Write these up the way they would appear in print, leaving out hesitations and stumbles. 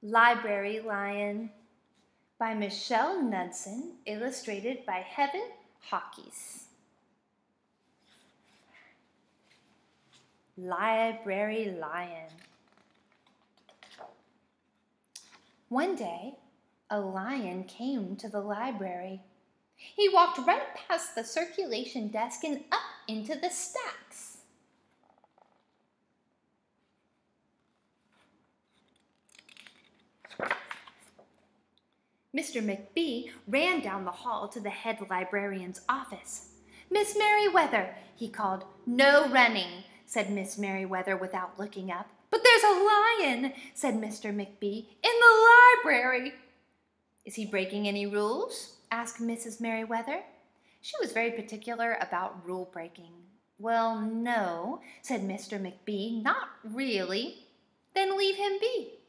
Library Lion by Michelle Knudsen, illustrated by Heaven Hawkes. Library Lion. One day, a lion came to the library. He walked right past the circulation desk and up into the stacks. Mr. McBee ran down the hall to the head librarian's office. "Miss Merriweather," he called. "No running," said Miss Merriweather without looking up. "But there's a lion," said Mr. McBee, "in the library." "Is he breaking any rules?" asked Mrs. Merriweather. She was very particular about rule breaking. "Well, no," said Mr. McBee, "not really." "Then leave him be."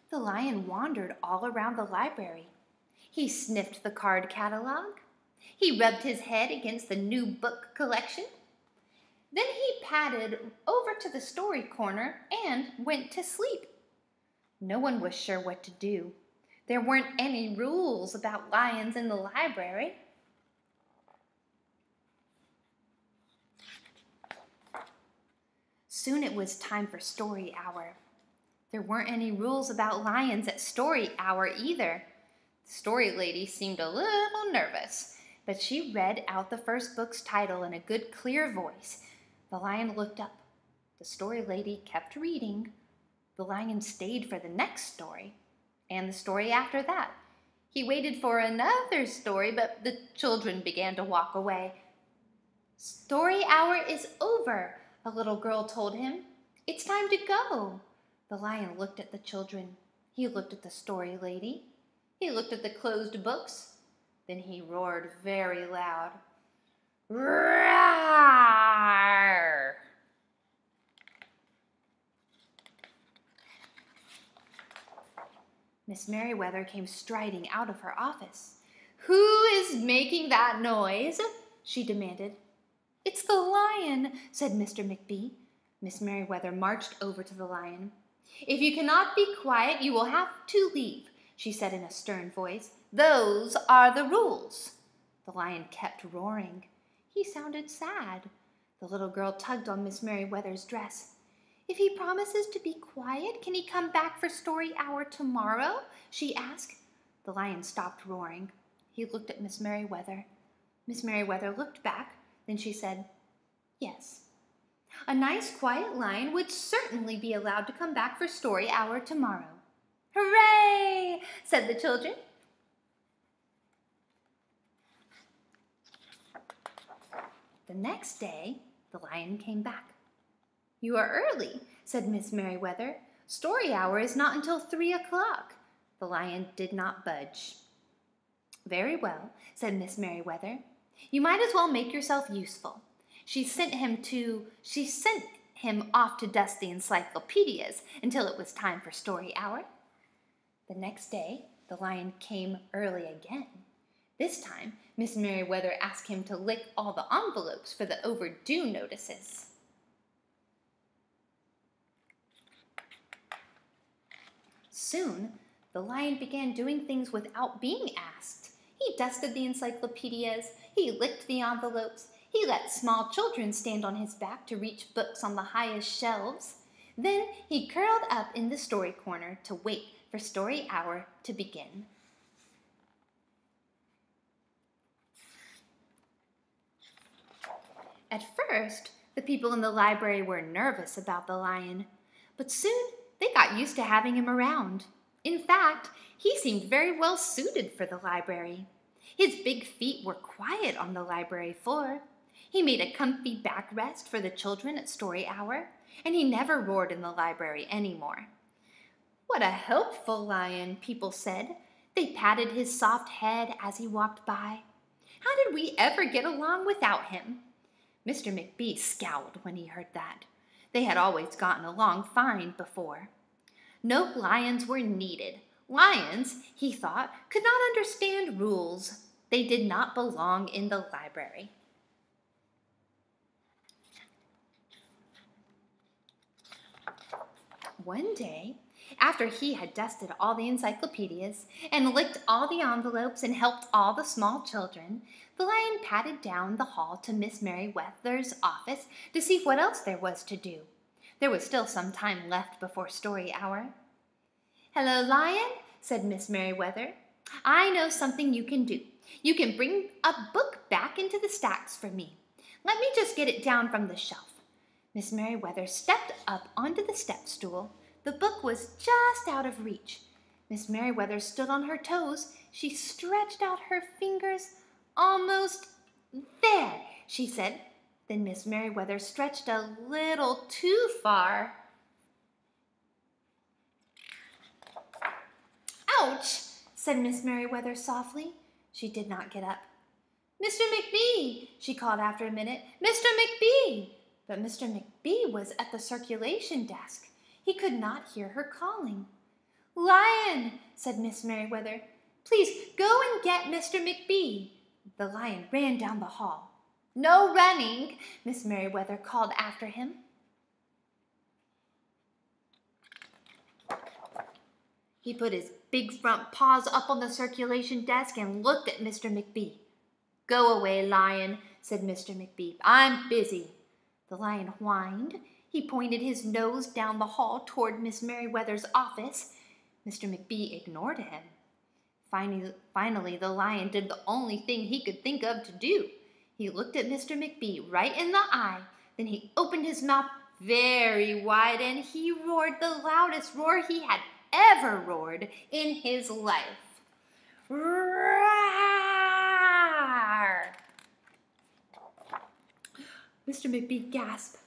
The lion wandered all around the library. He sniffed the card catalog. He rubbed his head against the new book collection. Then he padded over to the story corner and went to sleep. No one was sure what to do. There weren't any rules about lions in the library. Soon it was time for story hour. There weren't any rules about lions at story hour either. The story lady seemed a little nervous, but she read out the first book's title in a good, clear voice. The lion looked up. The story lady kept reading. The lion stayed for the next story, and the story after that. He waited for another story, but the children began to walk away. "Story hour is over," a little girl told him. "It's time to go." The lion looked at the children. He looked at the story lady. He looked at the closed books. Then he roared very loud. "Roar!" Miss Merriweather came striding out of her office. "Who is making that noise?" she demanded. "It's the lion," said Mr. McBee. Miss Merriweather marched over to the lion. "If you cannot be quiet, you will have to leave," she said in a stern voice. "Those are the rules." The lion kept roaring. He sounded sad. The little girl tugged on Miss Merriweather's dress. "If he promises to be quiet, can he come back for story hour tomorrow?" she asked. The lion stopped roaring. He looked at Miss Merriweather. Miss Merriweather looked back. Then she said, "Yes. A nice, quiet lion would certainly be allowed to come back for story hour tomorrow." "Hooray!" said the children. The next day, the lion came back. "You are early," said Miss Merriweather. "Story hour is not until 3 o'clock." The lion did not budge. "Very well," said Miss Merriweather. "You might as well make yourself useful." She sent him off to dust the encyclopedias until it was time for story hour. The next day, the lion came early again. This time, Miss Merriweather asked him to lick all the envelopes for the overdue notices. Soon, the lion began doing things without being asked. He dusted the encyclopedias, he licked the envelopes, he let small children stand on his back to reach books on the highest shelves. Then he curled up in the story corner to wait for story hour to begin. At first, the people in the library were nervous about the lion, but soon they got used to having him around. In fact, he seemed very well suited for the library. His big feet were quiet on the library floor. He made a comfy backrest for the children at story hour, and he never roared in the library anymore. "What a helpful lion," people said. They patted his soft head as he walked by. "How did we ever get along without him?" Mr. McBee scowled when he heard that. They had always gotten along fine before. No lions were needed. Lions, he thought, could not understand rules. They did not belong in the library. one day, after he had dusted all the encyclopedias and licked all the envelopes and helped all the small children, the lion padded down the hall to Miss Merryweather's office to see what else there was to do. There was still some time left before story hour. "Hello, Lion," said Miss Merryweather. "I know something you can do. You can bring a book back into the stacks for me. Let me just get it down from the shelf." Miss Merryweather stepped up onto the step stool. The book was just out of reach. Miss Merryweather stood on her toes. She stretched out her fingers. "Almost there," she said. Then Miss Merryweather stretched a little too far. "Ouch!" said Miss Merryweather softly. She did not get up. "Mr. McBee!" she called after a minute. "Mr. McBee!" But Mr. McBee was at the circulation desk. He could not hear her calling. "Lion," said Miss Merryweather, "please go and get Mr. McBee." The lion ran down the hall. "No running," Miss Merryweather called after him. He put his big front paws up on the circulation desk and looked at Mr. McBee. "Go away, Lion," said Mr. McBee. "I'm busy." The lion whined. He pointed his nose down the hall toward Miss Merryweather's office. Mr. McBee ignored him. Finally, the lion did the only thing he could think of to do. He looked at Mr. McBee right in the eye. Then he opened his mouth very wide and he roared the loudest roar he had ever roared in his life. Roar! Mr. McBee gasped.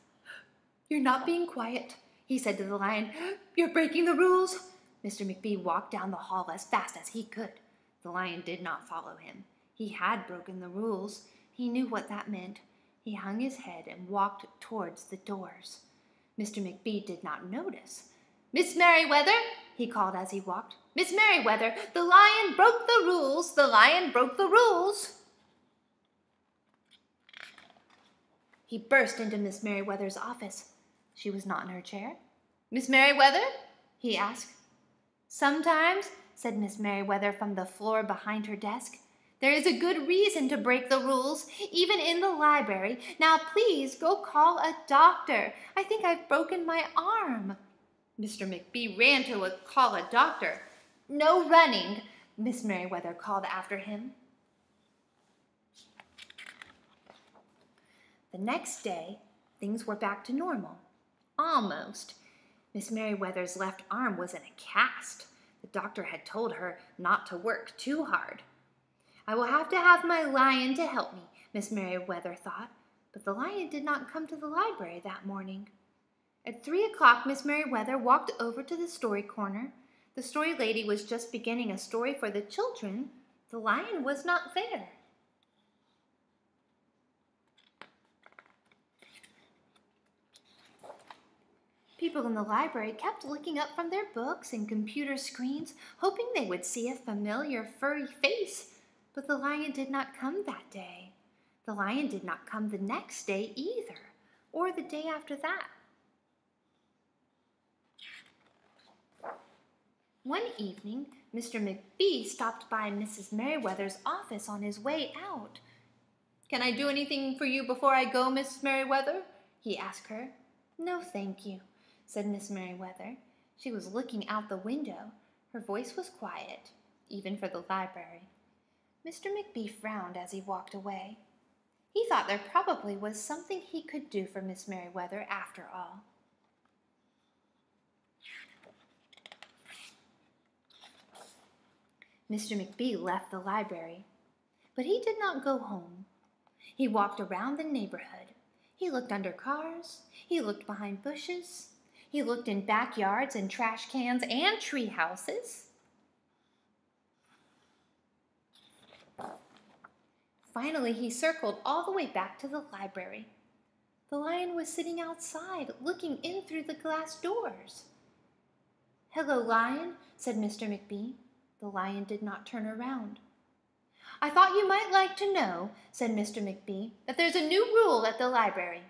"You're not being quiet," he said to the lion. "You're breaking the rules." Mr. McBee walked down the hall as fast as he could. The lion did not follow him. He had broken the rules. He knew what that meant. He hung his head and walked towards the doors. Mr. McBee did not notice. "Miss Merryweather," he called as he walked. "Miss Merryweather, the lion broke the rules. The lion broke the rules." He burst into Miss Merryweather's office. She was not in her chair. "Miss Merryweather?" he asked. "Sometimes," said Miss Merryweather from the floor behind her desk, "there is a good reason to break the rules, even in the library. Now please go call a doctor. I think I've broken my arm." Mr. McBee ran to call a doctor. "No running," Miss Merryweather called after him. The next day, things were back to normal. Almost. Miss Merryweather's left arm was in a cast. The doctor had told her not to work too hard. "I will have to have my lion to help me," Miss Merryweather thought. But the lion did not come to the library that morning. At 3 o'clock, Miss Merryweather walked over to the story corner. The story lady was just beginning a story for the children. The lion was not there. People in the library kept looking up from their books and computer screens, hoping they would see a familiar furry face. But the lion did not come that day. The lion did not come the next day either, or the day after that. One evening, Mr. McBee stopped by Mrs. Merryweather's office on his way out. "Can I do anything for you before I go, Miss Merryweather?" he asked her. "No, thank you," said Miss Merryweather. She was looking out the window. Her voice was quiet, even for the library. Mr. McBee frowned as he walked away. He thought there probably was something he could do for Miss Merryweather after all. Mr. McBee left the library, but he did not go home. He walked around the neighborhood. He looked under cars. He looked behind bushes. He looked in backyards and trash cans and tree houses. Finally, he circled all the way back to the library. The lion was sitting outside, looking in through the glass doors. "Hello, Lion," said Mr. McBee. The lion did not turn around. "I thought you might like to know," said Mr. McBee, "that there's a new rule at the library.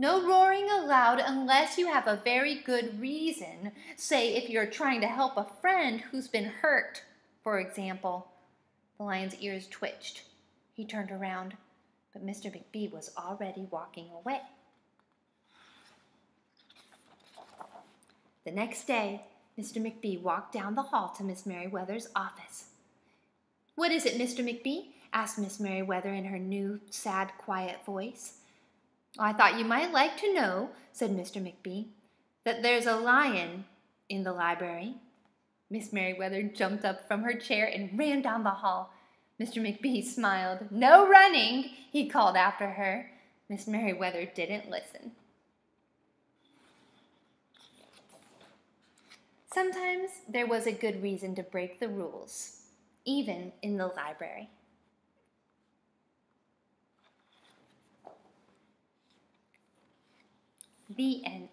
No roaring aloud unless you have a very good reason. Say if you're trying to help a friend who's been hurt, for example." The lion's ears twitched. He turned around, but Mr. McBee was already walking away. The next day, Mr. McBee walked down the hall to Miss Merriweather's office. "What is it, Mr. McBee?" asked Miss Merriweather in her new, sad, quiet voice. "I thought you might like to know," said Mr. McBee, "that there's a lion in the library." Miss Merriweather jumped up from her chair and ran down the hall. Mr. McBee smiled. "No running," he called after her. Miss Merriweather didn't listen. Sometimes there was a good reason to break the rules, even in the library. The end.